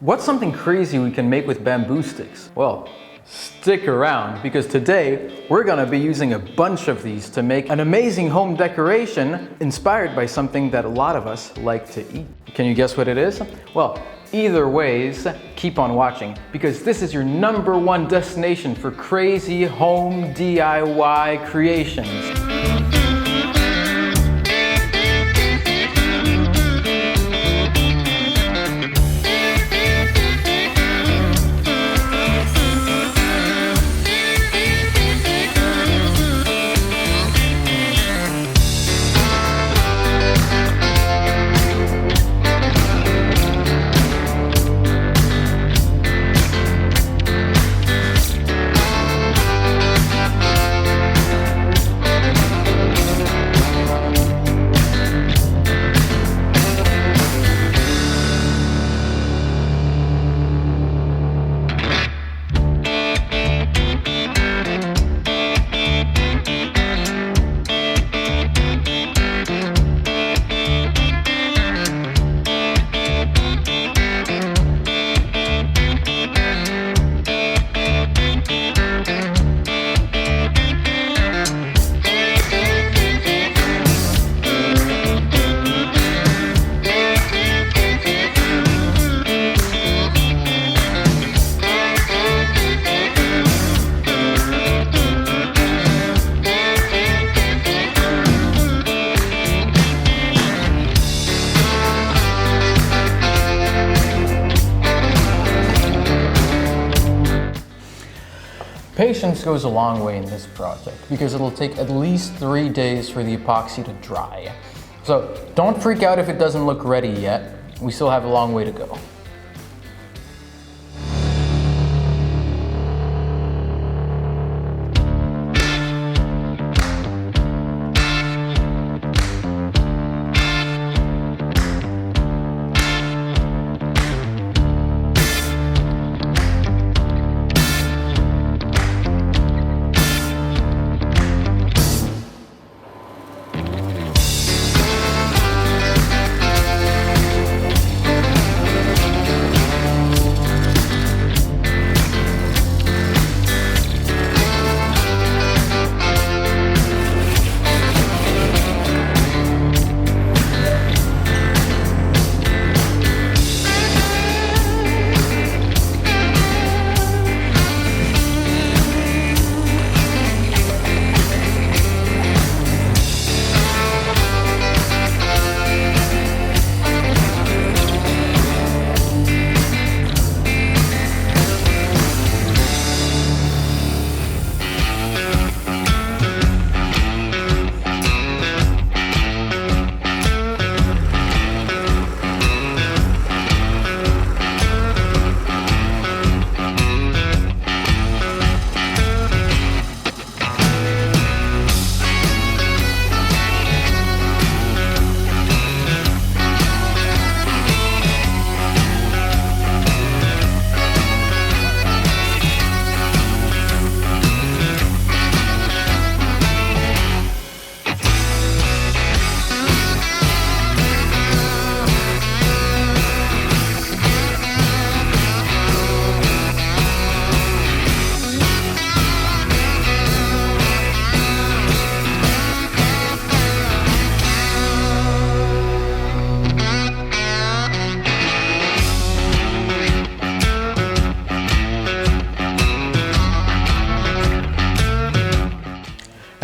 What's something crazy we can make with bamboo sticks? Well, stick around because today we're gonna be using a bunch of these to make an amazing home decoration inspired by something that a lot of us like to eat. Can you guess what it is? Well, either ways, keep on watching because this is your #1 destination for crazy home DIY creations. Patience goes a long way in this project because it'll take at least 3 days for the epoxy to dry. So don't freak out if it doesn't look ready yet. We still have a long way to go.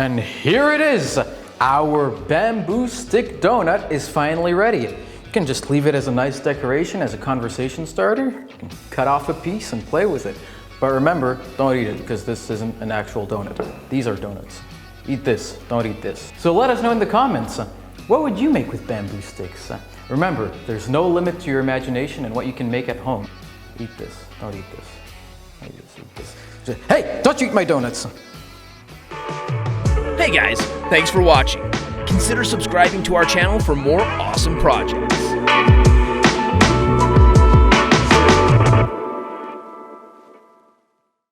And here it is! Our bamboo stick donut is finally ready. You can just leave it as a nice decoration, as a conversation starter. You can cut off a piece and play with it. But remember, don't eat it because this isn't an actual donut. These are donuts. Eat this, don't eat this. So let us know in the comments, what would you make with bamboo sticks? Remember, there's no limit to your imagination and what you can make at home. Eat this, don't eat this. Eat this. Hey, don't you eat my donuts! Hey guys, thanks for watching. Consider subscribing to our channel for more awesome projects.